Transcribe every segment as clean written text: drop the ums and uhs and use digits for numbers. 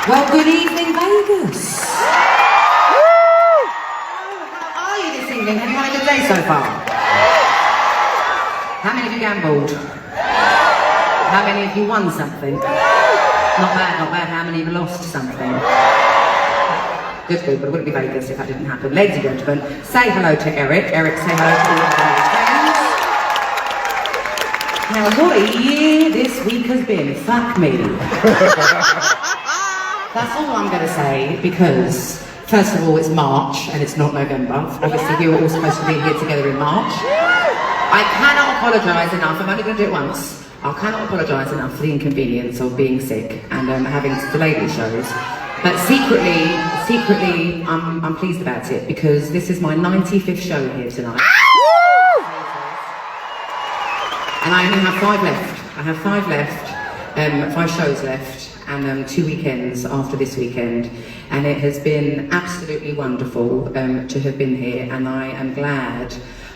Well, good evening, Vegas. How are you this evening? Have you had a good day so far? How many of you gambled? How many of you won something? Not bad, not bad. How many of you lost something? Good, good, but it wouldn't be Vegas if that didn't happen. Ladies and gentlemen, say hello to Eric. Eric, say hello to all of our friends. Now, what a year this week has been. Fuck me. That's all I'm going to say, because, first of all, it's March and it's not November. Obviously, we were all supposed to be here together in March. I cannot apologise enough. I'm only going to do it once. I cannot apologise enough for the inconvenience of being sick and having to delay these shows. But secretly, I'm pleased about it, because this is my 95th show here tonight. And I only have 5 left. I have 5 left, 5 shows left, and 2 weekends after this weekend. And it has been absolutely wonderful to have been here, and I am glad.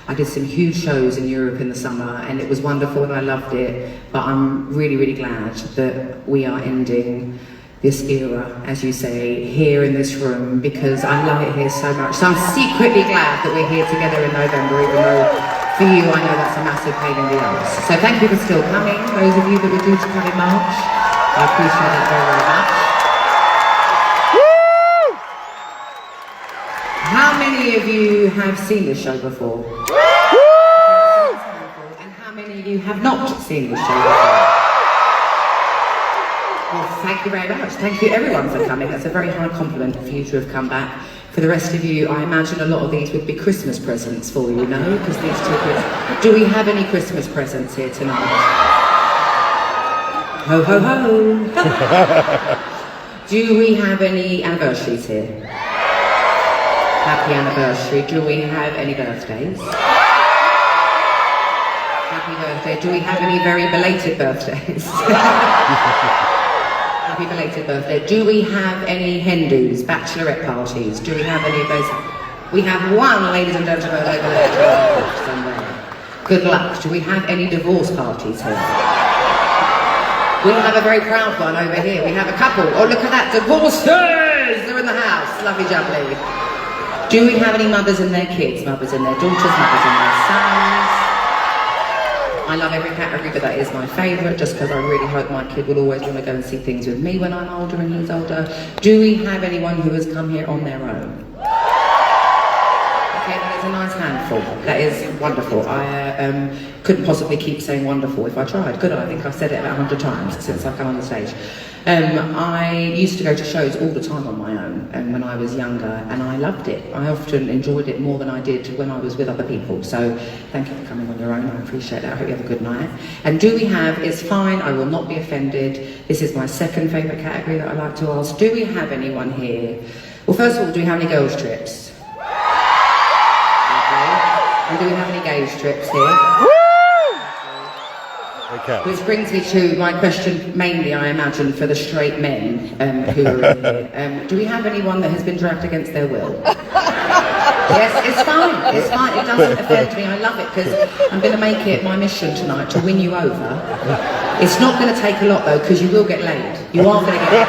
I did some huge shows in Europe in the summer, and it was wonderful and I loved it. But I'm really, really glad that we are ending this era, as you say, here in this room, because I love it here so much. So I'm secretly glad that we're here together in November, even though for you I know that's a massive pain in the ass. So thank you for still coming, those of you that were due to come in March. I appreciate that very, very much. How many of you have seen this show before? And how many of you have not seen this show before? Well, thank you very much. Thank you everyone for coming. That's a very high compliment for you to have come back. For the rest of you, I imagine a lot of these would be Christmas presents for you, no? Because these tickets... Do we have any Christmas presents here tonight? Ho, ho, ho. Do we have any anniversaries here? Happy anniversary. Do we have any birthdays? Happy birthday. Do we have any very belated birthdays? Happy belated birthday. Do we have any hen-dos, bachelorette parties? Do we have any of those? We have one, ladies and gentlemen, over there somewhere. Good luck. Do we have any divorce parties here? We have a very proud one over here. We have a couple. Oh, look at that. Divorcers! They're in the house. Lovely jubbly. Do we have any mothers and their kids? Mothers and their daughters, mothers and their sons? I love every category, but that is my favourite, just because I really hope my kid will always want to go and see things with me when I'm older and he's older. Do we have anyone who has come here on their own? Okay, that is a nice handful. That is wonderful. I couldn't possibly keep saying wonderful if I tried, could I? I think I've said it about 100 times since I've come on the stage. I used to go to shows all the time on my own when I was younger, and I loved it. I often enjoyed it more than I did when I was with other people. So thank you for coming on your own. I appreciate that. I hope you have a good night. And do we have, it's fine, I will not be offended. This is my second favourite category that I like to ask. Do we have anyone here? Well, first of all, do we have any girls' trips? Okay. And do we have any gays' trips here? Okay. Which brings me to my question, mainly I imagine for the straight men who are in here. Do we have anyone that has been dragged against their will? Yes, it's fine, it's fine, it doesn't offend me, I love it, because I'm going to make it my mission tonight to win you over. It's not going to take a lot though, because you will get laid. You are going to get laid.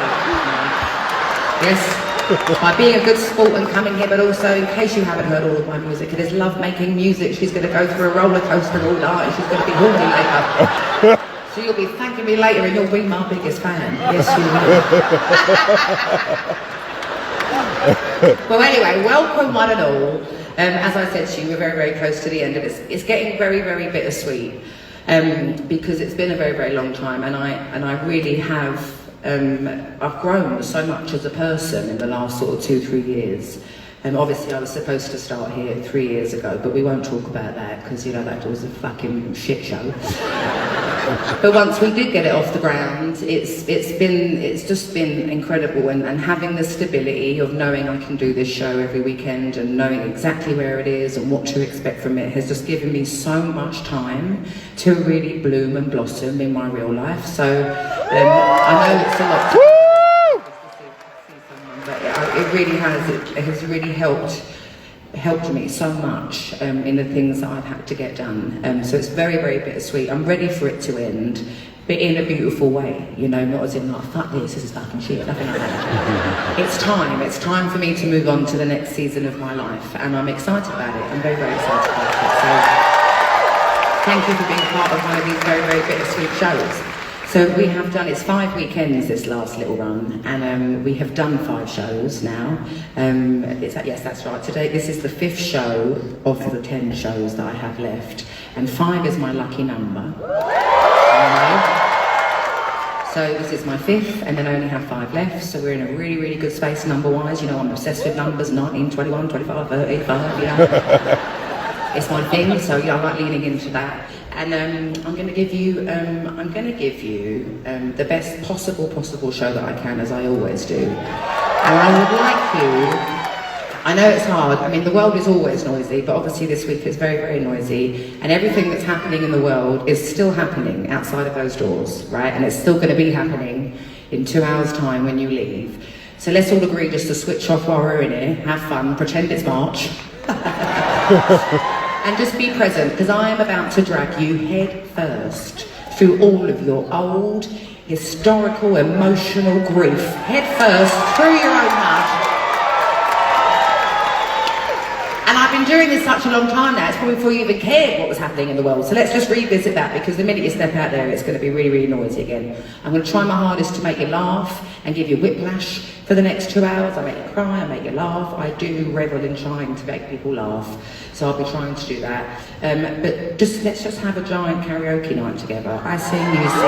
Yes? By being a good sport and coming here, but also, in case you haven't heard all of my music, it is love making music. She's going to go through a roller coaster all night, and she's going to be horny later. So you'll be thanking me later, and you'll be my biggest fan. Yes, you will. Well, anyway, welcome one and all. As I said to you, we're very, very close to the end, and it's getting very, very bittersweet, because it's been a very, very long time, and I really have. I've grown so much as a person in the last sort of 2-3 years. Obviously I was supposed to start here 3 years ago, but we won't talk about that, because you know that was a fucking shit show. But once we did get it off the ground, it's just been incredible, and having the stability of knowing I can do this show every weekend and knowing exactly where it is and what to expect from it has just given me so much time to really bloom and blossom in my real life. So I know it's a lot to see someone, but it really has. It has really helped me so much in the things that I've had to get done. So it's very, very bittersweet. I'm ready for it to end, but in a beautiful way, you know, not as in like, fuck this is fucking shit, nothing like that. It's time for me to move on to the next season of my life, and I'm excited about it. I'm very, very excited about it. So, thank you for being part of one of these very, very bittersweet shows. So we have done, it's 5 weekends this last little run, and we have done 5 shows now. Yes, that's right. Today, this is the 5th show of the 10 shows that I have left, and 5 is my lucky number. So this is my 5th, and then I only have 5 left, so we're in a really, really good space number-wise. You know, I'm obsessed with numbers, 19, 21, 25, 35, you know. It's my thing, so yeah, I like leaning into that. And I'm going to give you the best possible show that I can, as I always do. And I would like you, I know it's hard, I mean the world is always noisy, but obviously this week it's very, very noisy, and everything that's happening in the world is still happening outside of those doors, right? And it's still going to be happening in 2 hours' time when you leave. So let's all agree just to switch off while we're in here, have fun, pretend it's March. And just be present, because I am about to drag you head first through all of your old, historical, emotional grief. Head first through your own mud. And I've been doing this such a long time now, it's probably before you even cared what was happening in the world. So let's just revisit that, because the minute you step out there, it's going to be really, really noisy again. I'm going to try my hardest to make you laugh and give you whiplash for the next 2 hours. I make you cry, I make you laugh. I do revel in trying to make people laugh. So I'll be trying to do that. But let's just have a giant karaoke night together. I sing, you sing, we sing.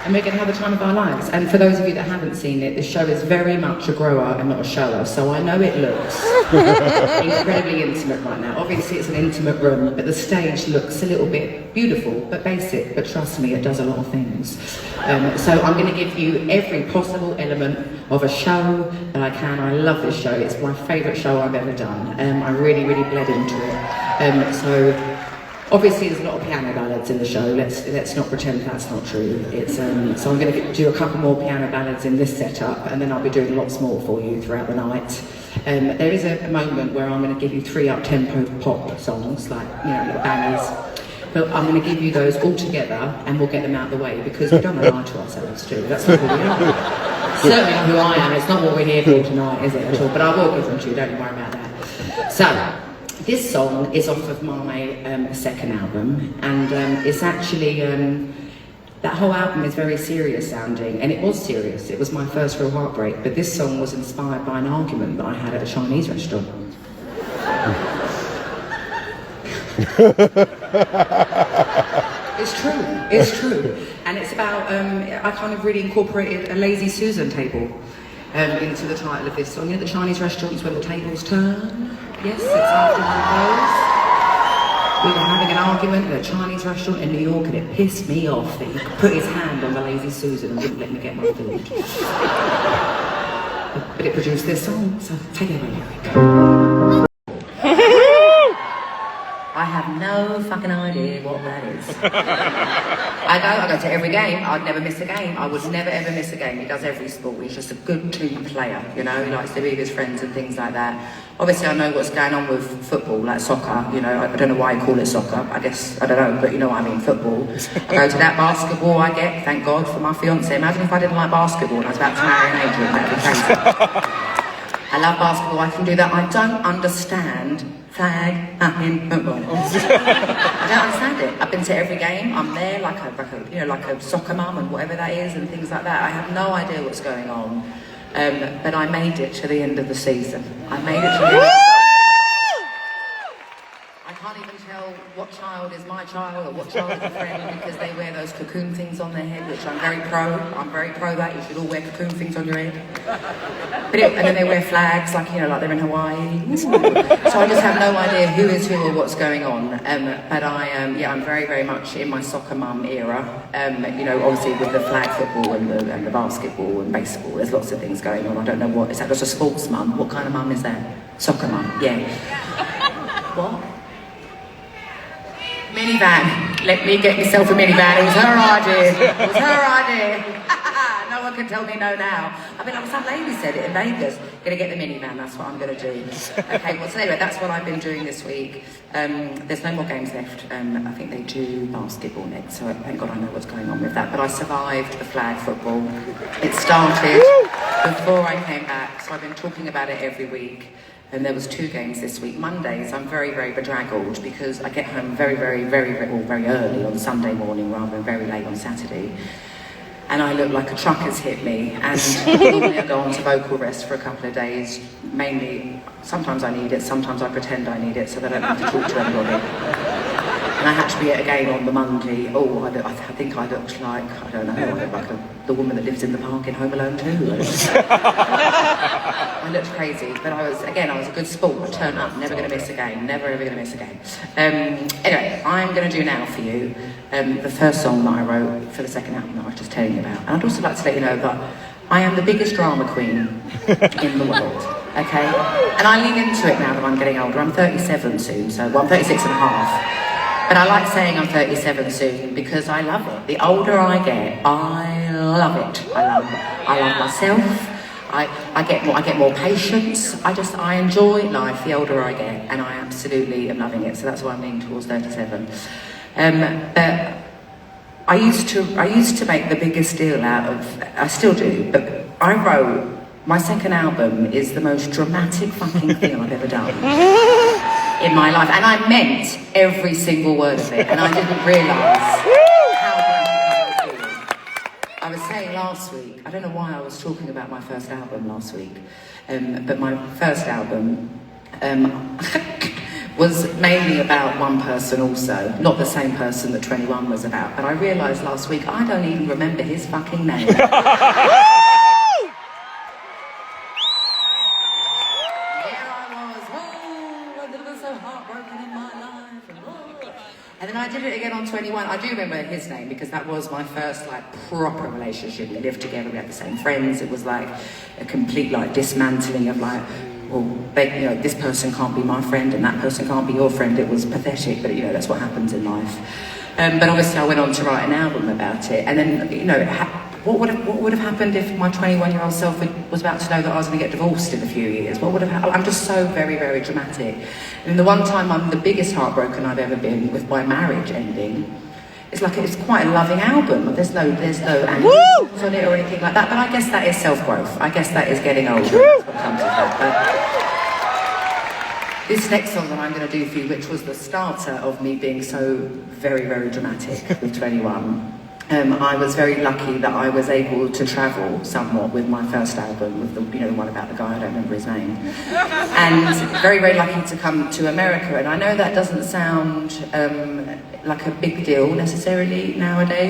And we're going to have the time of our lives. And for those of you that haven't seen it, the show is very much a grower and not a shower. So I know it looks incredibly intimate right now. Obviously it's an intimate room, but the stage looks a little bit beautiful, but basic. But trust me, it does a lot of things. So I'm going to give you every possible element of a show that I can. I love this show. It's my favourite show I've ever done. I really, really bled into it. So obviously there's a lot of piano ballads in the show. Let's not pretend that's not true. It's so I'm going to do a couple more piano ballads in this setup, and then I'll be doing lots more for you throughout the night. There is a moment where I'm going to give you 3 up-tempo pop songs, like, you know, little bangers. But I'm going to give you those all together, and we'll get them out of the way, because we don't want to lie to ourselves too. That's not who we are. Certainly not who I am. It's not what we're here for tonight, is it at all? But I will give them to you. Don't you worry about that. So. This song is off of my second album, and it's actually, that whole album is very serious sounding, and it was serious. It was my first real heartbreak, but this song was inspired by an argument that I had at a Chinese restaurant. It's true, and it's about, I kind of really incorporated a Lazy Susan table into the title of this song. You know the Chinese restaurants when the tables turn? Yes, it's after one of those. We were having an argument at a Chinese restaurant in New York, and it pissed me off that he put his hand on the Lazy Susan and wouldn't let me get my food. But it produced this song, so take it away, Eric. I have no fucking idea what that is. I go to every game. I'd never miss a game. I would never ever miss a game. He does every sport. He's just a good team player, you know. He likes to be with his friends and things like that. Obviously, I know what's going on with football, like soccer, you know. I don't know why you call it soccer. I guess, I don't know, but you know what I mean, football. I go to that basketball I get, thank God, for my fiance. Imagine if I didn't like basketball and I was about to marry an Adrian. That'd be crazy. I love basketball, I can do that. I don't understand flag in football. I don't understand it. I've been to every game. I'm there like a soccer mum and whatever that is and things like that. I have no idea what's going on. But I made it to the end of the season. I made it to the end of the season. I can't even tell what child is my child or what child is a friend, because they wear those cocoon things on their head, which I'm very pro. I'm very pro that. You should all wear cocoon things on your head. And then they wear flags, like, you know, like they're in Hawaii. So I just have no idea who is who or what's going on. But I'm very, very much in my soccer mum era. You know, obviously with the flag football and the basketball and baseball, there's lots of things going on. I don't know what, is that just a sports mum? What kind of mum is that? Soccer mum, yeah. What? Minivan. Let me get myself a minivan. It was her idea. It was her idea. No one can tell me no now. I mean, like some lady said it in Vegas. Gonna get the minivan, that's what I'm gonna do. Okay, well, so anyway, that's what I've been doing this week. There's no more games left. I think they do basketball next, so thank God I know what's going on with that. But I survived the flag football. It started before I came back, so I've been talking about it every week. And there was 2 games this week. Mondays, I'm very, very bedraggled because I get home very early on Sunday morning rather than very late on Saturday. And I look like a truck has hit me. And normally I go on to vocal rest for a couple of days. Mainly, sometimes I need it, sometimes I pretend I need it so that I don't have to talk to anybody. And I had to be at a game on the Monday. Oh, I think I looked like, I don't know, I looked like the woman that lives in the park in Home Alone 2. I looked crazy, but I was a good sport. I turned up, never going to miss a game, never ever going to miss a game. Anyway, I'm going to do now for you the first song that I wrote for the second album that I was just telling you about. And I'd also like to let you know that I am the biggest drama queen in the world, okay? And I lean into it now that I'm getting older. I'm 37 soon, I'm 36 and a half. But I like saying I'm 37 soon because I love it. The older I get, I love it. I love myself. I get more patience. I enjoy life the older I get, and I absolutely am loving it. So that's why I'm leaning towards 37. But I used to make the biggest deal out of. I still do, but I wrote my second album is the most dramatic fucking thing I've ever done in my life, and I meant every single word of it, and I didn't realise how dramatic I was feeling. I was saying last week, I don't know why I was talking about my first album last week, but my first album was mainly about one person also, not the same person that 21 was about, but I realised last week I don't even remember his fucking name. And then I did it again on 21. I do remember his name because that was my first proper relationship. We lived together, we had the same friends. It was like a complete dismantling of this person can't be my friend and that person can't be your friend. It was pathetic, but that's what happens in life. But obviously I went on to write an album about it. And then, what would have happened if my 21-year-old self was about to know that I was going to get divorced in a few years? What would have happened? I'm just so very, very dramatic. And the one time I'm the biggest heartbroken I've ever been with my marriage ending, it's quite a loving album. There's no angry songs on it or anything like that. But I guess that is self-growth. I guess that is getting older. That's what comes with that. But this next song that I'm going to do for you, which was the starter of me being so very, very dramatic with 21. I was very lucky that I was able to travel somewhat with my first album, with the one about the guy, I don't remember his name. And very, very lucky to come to America. And I know that doesn't sound like a big deal necessarily nowadays.